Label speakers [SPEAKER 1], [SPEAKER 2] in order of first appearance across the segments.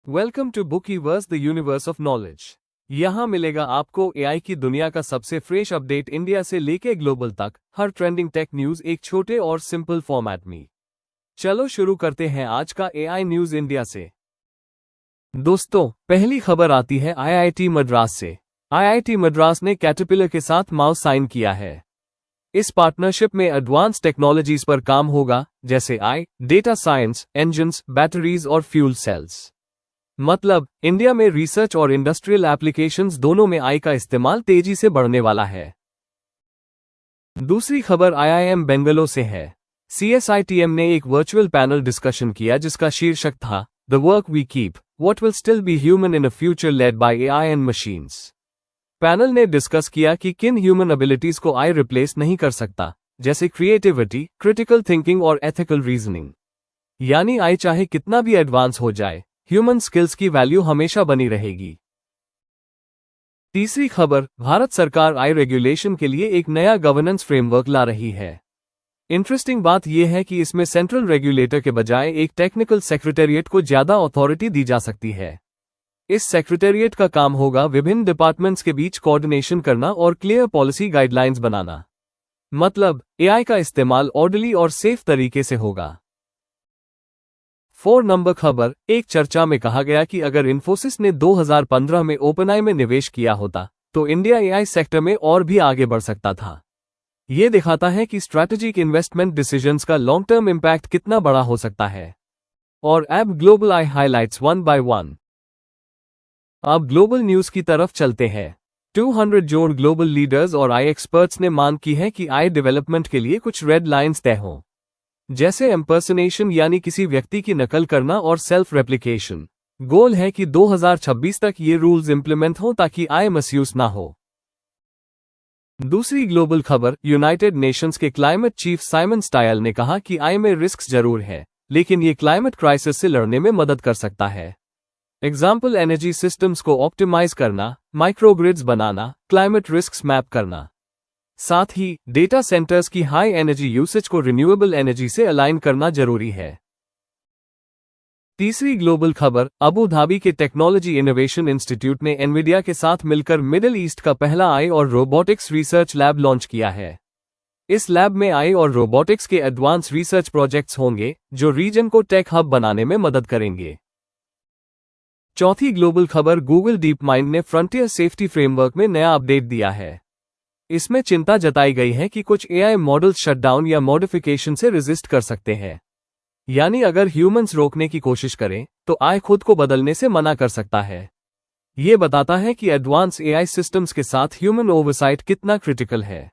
[SPEAKER 1] Welcome to Bookiverse the universe of knowledge. यहाँ मिलेगा आपको एआई की दुनिया का सबसे फ्रेश अपडेट, इंडिया से लेके ग्लोबल तक, हर ट्रेंडिंग टेक न्यूज एक छोटे और सिंपल फॉर्मेट में। चलो शुरू करते हैं आज का एआई न्यूज इंडिया से। दोस्तों, पहली खबर आती है आईआईटी मद्रास से। आईआईटी मद्रास ने कैटरपिलर के साथ माउस साइन किया है। इस पार्टनरशिप में एडवांस टेक्नोलॉजीज पर काम होगा, जैसे आई, डेटा साइंस, इंजन्स, बैटरीज और फ्यूल सेल्स। मतलब इंडिया में रिसर्च और इंडस्ट्रियल एप्लीकेशंस दोनों में आई का इस्तेमाल तेजी से बढ़ने वाला है। दूसरी खबर आईआईएम बेंगलुरु से है। सीएसआईटीएम ने एक वर्चुअल पैनल डिस्कशन किया जिसका शीर्षक था the work we keep, what will still be human in a future led by AI and machines. Panel ने डिस्कस किया कि किन ह्यूमन एबिलिटीज को आई रिप्लेस नहीं कर सकता, जैसे क्रिएटिविटी, क्रिटिकल थिंकिंग और एथिकल रीजनिंग। यानी आई चाहे कितना भी एडवांस हो जाए, ह्यूमन स्किल्स की वैल्यू हमेशा बनी रहेगी। तीसरी खबर, भारत सरकार आई रेगुलेशन के लिए एक नया गवर्नेंस फ्रेमवर्क ला रही है। इंटरेस्टिंग बात यह है कि इसमें सेंट्रल रेगुलेटर के बजाय एक टेक्निकल सेक्रेटेरिएट को ज्यादा अथॉरिटी दी जा सकती है। इस सेक्रेटेरिएट का काम होगा विभिन्न डिपार्टमेंट्स के बीच कोऑर्डिनेशन करना और क्लियर पॉलिसी गाइडलाइंस बनाना। मतलब एआई का इस्तेमाल ऑर्डरली और सेफ तरीके से होगा। 4 नंबर खबर, एक चर्चा में कहा गया कि अगर इन्फोसिस ने 2015 में ओपनआई में निवेश किया होता तो इंडिया एआई सेक्टर में और भी आगे बढ़ सकता था। यह दिखाता है कि स्ट्रैटेजिक इन्वेस्टमेंट डिसीजंस का लॉन्ग टर्म इम्पैक्ट कितना बड़ा हो सकता है। और अब ग्लोबल आई हाइलाइट्स 1 by 1। अब ग्लोबल न्यूज की तरफ चलते हैं। 200 जोड़ ग्लोबल लीडर्स और आई एक्सपर्ट्स ने मांग की है कि आई डेवलपमेंट के लिए कुछ रेड लाइंस तय हों, जैसे एम्पर्सनेशन यानी किसी व्यक्ति की नकल करना और सेल्फ रेप्लिकेशन। गोल है कि 2026 तक ये रूल्स इंप्लीमेंट हों ताकि आई मिसयूज ना हो। दूसरी ग्लोबल खबर, यूनाइटेड नेशंस के क्लाइमेट चीफ साइमन स्टायल ने कहा कि आई में रिस्क जरूर है, लेकिन ये क्लाइमेट क्राइसिस से लड़ने में मदद कर सकता है। एग्जाम्पल, एनर्जी सिस्टम्स को ऑप्टिमाइज करना, माइक्रोग्रिड्स बनाना, क्लाइमेट रिस्क्स मैप करना। साथ ही डेटा सेंटर्स की हाई एनर्जी यूसेज को रिन्यूएबल एनर्जी से अलाइन करना जरूरी है। तीसरी ग्लोबल खबर, अबू धाबी के टेक्नोलॉजी इनोवेशन इंस्टीट्यूट ने एनवीडिया के साथ मिलकर मिडिल ईस्ट का पहला आई और रोबोटिक्स रिसर्च लैब लॉन्च किया है। इस लैब में आई और रोबोटिक्स के एडवांस रिसर्च प्रोजेक्ट्स होंगे जो रीजन को टेक हब बनाने में मदद करेंगे। चौथी ग्लोबल खबर, गूगल डीप माइंड ने फ्रंटियर सेफ्टी फ्रेमवर्क में नया अपडेट दिया है। इसमें चिंता जताई गई है कि कुछ एआई मॉडल्स शटडाउन या मॉडिफिकेशन से रेजिस्ट कर सकते हैं। यानी अगर ह्यूमंस रोकने की कोशिश करें तो आई खुद को बदलने से मना कर सकता है। यह बताता है कि एडवांस एआई सिस्टम्स के साथ ह्यूमन ओवरसाइट कितना क्रिटिकल है।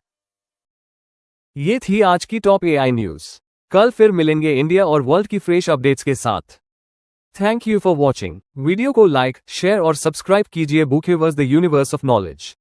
[SPEAKER 1] ये थी आज की टॉप एआई न्यूज। कल फिर मिलेंगे इंडिया और वर्ल्ड की फ्रेश अपडेट्स के साथ। Thank you for watching. Video को लाइक, शेयर और सब्सक्राइब कीजिए बुकीवर्स द यूनिवर्स ऑफ नॉलेज।